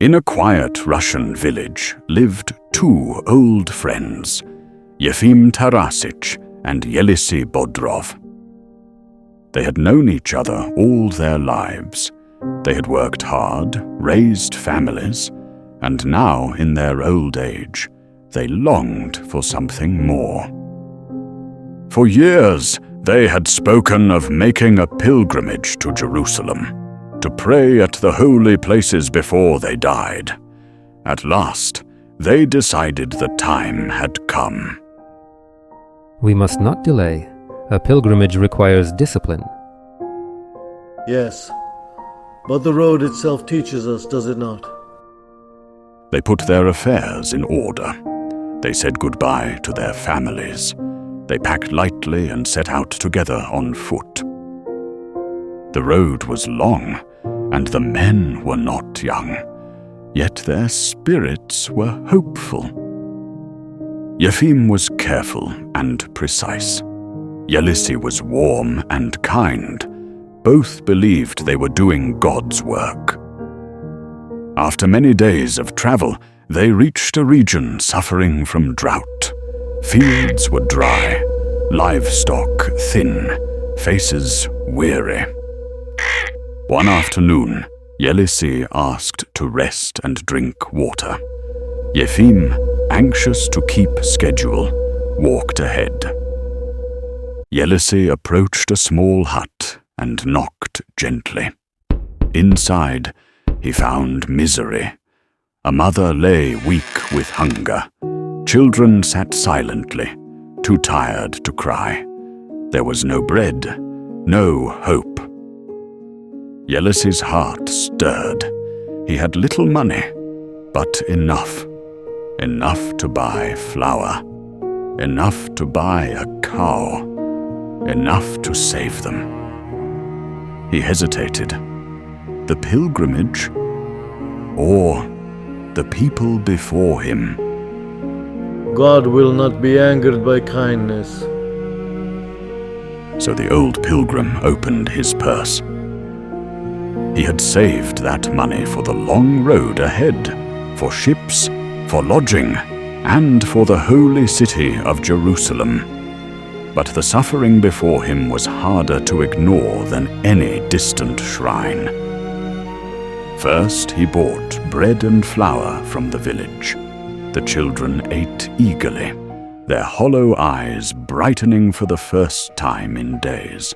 In a quiet Russian village lived two old friends, Yefim Tarasich and Yelisei Bodrov. They had known each other all their lives. They had worked hard, raised families, and now, in their old age, they longed for something more. For years, they had spoken of making a pilgrimage to Jerusalem, to pray at the holy places before they died. At last, they decided the time had come. We must not delay. A pilgrimage requires discipline. Yes, but the road itself teaches us, does it not? They put their affairs in order. They said goodbye to their families. They packed lightly and set out together on foot. The road was long, and the men were not young, yet their spirits were hopeful. Yefim was careful and precise. Yelisei was warm and kind. Both believed they were doing God's work. After many days of travel, they reached a region suffering from drought. Fields were dry, livestock thin, faces weary. One afternoon, Yelisei asked to rest and drink water. Yefim, anxious to keep schedule, walked ahead. Yelisei approached a small hut and knocked gently. Inside, he found misery. A mother lay weak with hunger. Children sat silently, too tired to cry. There was no bread, no hope. Yelisei's heart stirred. He had little money, but enough. Enough to buy flour. Enough to buy a cow. Enough to save them. He hesitated. The pilgrimage, or the people before him? God will not be angered by kindness. So the old pilgrim opened his purse. He had saved that money for the long road ahead, for ships, for lodging, and for the holy city of Jerusalem. But the suffering before him was harder to ignore than any distant shrine. First, he bought bread and flour from the village. The children ate eagerly, their hollow eyes brightening for the first time in days.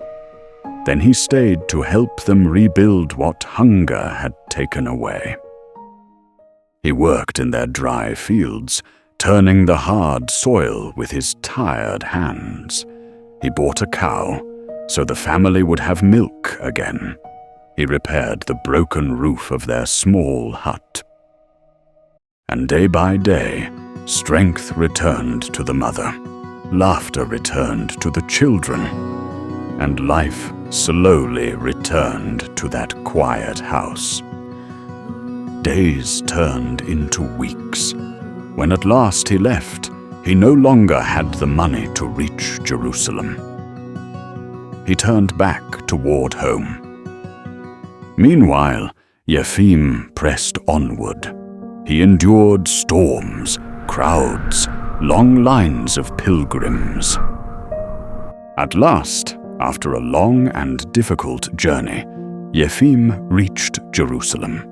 Then he stayed to help them rebuild what hunger had taken away. He worked in their dry fields, turning the hard soil with his tired hands. He bought a cow, so the family would have milk again. He repaired the broken roof of their small hut. And day by day, strength returned to the mother, laughter returned to the children, and life slowly returned to that quiet house. Days turned into weeks. When at last he left, he no longer had the money to reach Jerusalem. He turned back toward home. Meanwhile, Yefim pressed onward. He endured storms, crowds, long lines of pilgrims. At last, after a long and difficult journey, Yefim reached Jerusalem.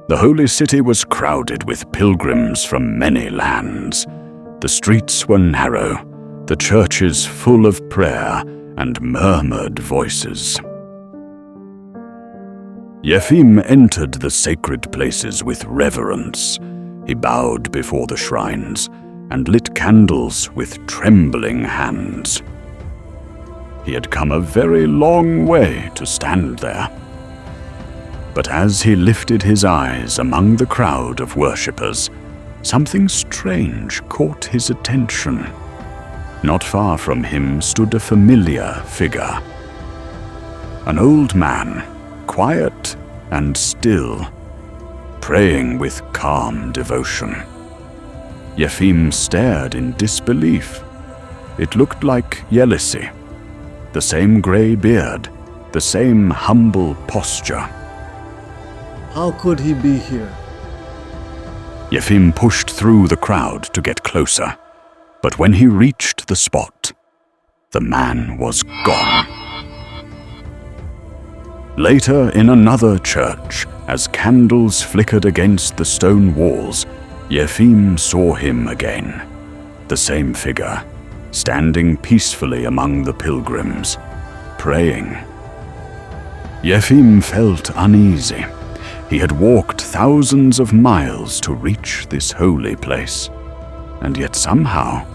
The holy city was crowded with pilgrims from many lands. The streets were narrow, the churches full of prayer and murmured voices. Yefim entered the sacred places with reverence. He bowed before the shrines and lit candles with trembling hands. He had come a very long way to stand there. But as he lifted his eyes among the crowd of worshippers, something strange caught his attention. Not far from him stood a familiar figure. An old man, quiet and still, praying with calm devotion. Yefim stared in disbelief. It looked like Yelisei, the same grey beard, the same humble posture. How could he be here? Yefim pushed through the crowd to get closer, but when he reached the spot, the man was gone. Later, in another church, as candles flickered against the stone walls, Yefim saw him again, the same figure, standing peacefully among the pilgrims, praying. Yefim felt uneasy. He had walked thousands of miles to reach this holy place, and yet somehow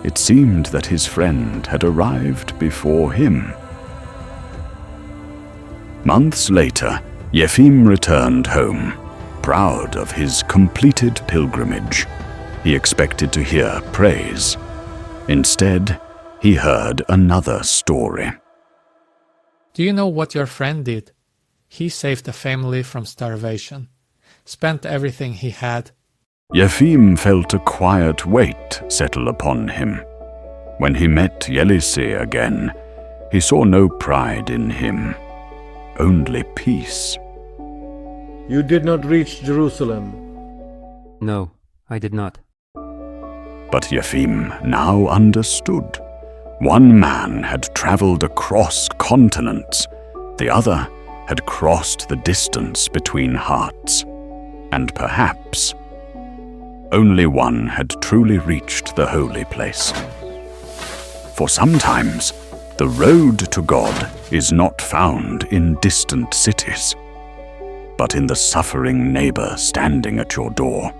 it seemed that his friend had arrived before him. Months later, Yefim returned home, proud of his completed pilgrimage. He expected to hear praise. Instead, he heard another story. Do you know what your friend did? He saved a family from starvation, spent everything he had. Yefim felt a quiet weight settle upon him. When he met Yelisi again, he saw no pride in him, only peace. You did not reach Jerusalem. No, I did not. But Yefim now understood. One man had traveled across continents, the other had crossed the distance between hearts, and perhaps only one had truly reached the holy place. For sometimes, the road to God is not found in distant cities, but in the suffering neighbor standing at your door.